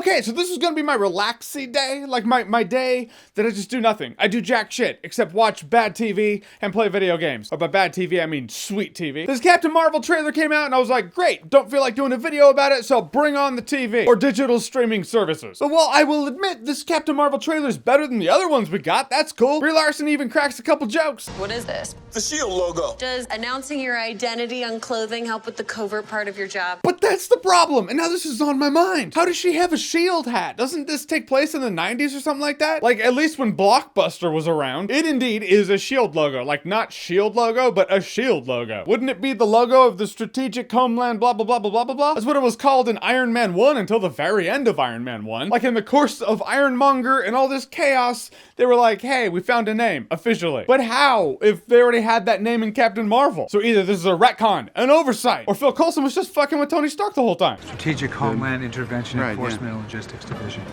Okay, so this is gonna be my relaxy day, like my day that I just do nothing. I do jack shit, except watch bad TV and play video games. Or by bad TV, I mean sweet TV. This Captain Marvel trailer came out and I was like, great, don't feel like doing a video about it, so bring on the TV. Or digital streaming services. But while I will admit this Captain Marvel trailer is better than the other ones we got, that's cool. Brie Larson even cracks a couple jokes. What is this? The S.H.I.E.L.D. logo. Does announcing your identity on clothing help with the covert part of your job? But that's the problem, and now this is on my mind. How does she have a S.H.I.E.L.D. hat? Doesn't this take place in the 90s or something like that? Like, at least when Blockbuster was around, it indeed is a S.H.I.E.L.D. logo. Like, not S.H.I.E.L.D. logo, but a S.H.I.E.L.D. logo. Wouldn't it be the logo of the Strategic Homeland blah blah blah blah blah blah blah? That's what it was called in Iron Man 1 until the very end of Iron Man 1. Like, in the course of Ironmonger and all this chaos, they were like, hey, we found a name, officially. But how, if they already had that name in Captain Marvel? So either this is a retcon, an oversight, or Phil Coulson was just fucking with Tony Stark the whole time. Strategic Homeland Intervention Enforcement and Logistics Division.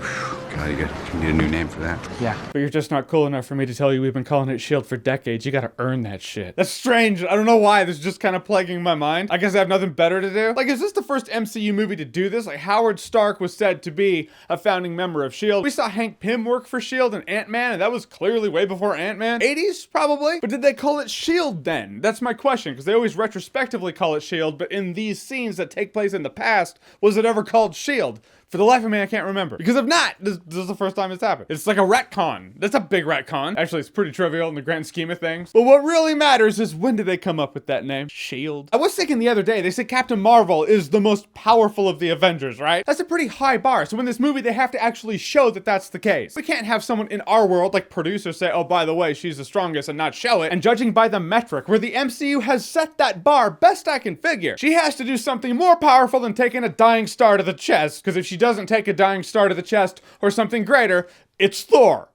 God, you need a new name for that. Yeah. But you're just not cool enough for me to tell you we've been calling it S.H.I.E.L.D. for decades. You gotta earn that shit. That's strange. I don't know why. This is just kind of plaguing my mind. I guess I have nothing better to do. Like, is this the first MCU movie to do this? Like, Howard Stark was said to be a founding member of S.H.I.E.L.D. We saw Hank Pym work for S.H.I.E.L.D. and Ant-Man, and that was clearly way before Ant-Man. 80s, probably? But did they call it S.H.I.E.L.D. then? That's my question, because they always retrospectively call it S.H.I.E.L.D., but in these scenes that take place in the past, was it ever called S.H.I.E.L.D.? For the life of me, I can't remember. Because if not, this is the first time it's happened. It's like a retcon. That's a big retcon. Actually, it's pretty trivial in the grand scheme of things. But what really matters is when did they come up with that name? S.H.I.E.L.D. I was thinking the other day, they say Captain Marvel is the most powerful of the Avengers, right? That's a pretty high bar. So in this movie, they have to actually show that that's the case. We can't have someone in our world, like producers, say, oh, by the way, she's the strongest and not show it. And judging by the metric, where the MCU has set that bar best I can figure, she has to do something more powerful than taking a dying star to the chest. Because if she doesn't take a dying star to the chest or something greater, it's Thor.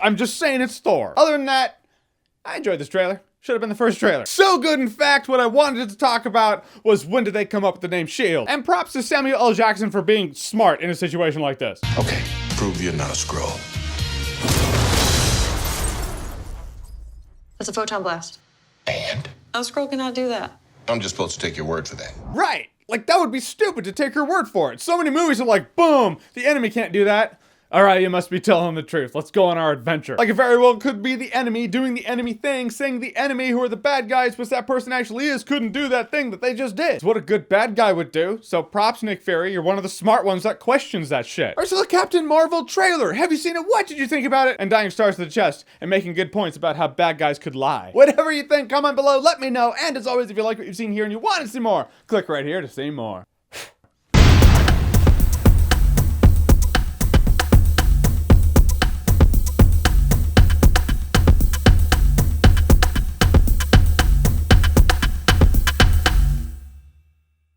I'm just saying it's Thor. Other than that, I enjoyed this trailer. Should have been the first trailer. So good, in fact, what I wanted to talk about was when did they come up with the name S.H.I.E.L.D. And props to Samuel L. Jackson for being smart in a situation like this. Okay, prove you're not a Skrull. That's a photon blast. And? A Skrull cannot do that. I'm just supposed to take your word for that. Right. Like, that would be stupid to take her word for it. So many movies are like, boom, the enemy can't do that. All right, you must be telling the truth. Let's go on our adventure. Like, it very well could be the enemy doing the enemy thing, saying the enemy who are the bad guys, but that person actually is, couldn't do that thing that they just did. It's what a good bad guy would do. So props, Nick Fury. You're one of the smart ones that questions that shit. Or so the Captain Marvel trailer. Have you seen it? What did you think about it? And dying stars to the chest and making good points about how bad guys could lie. Whatever you think, comment below, let me know. And as always, if you like what you've seen here and you want to see more, click right here to see more.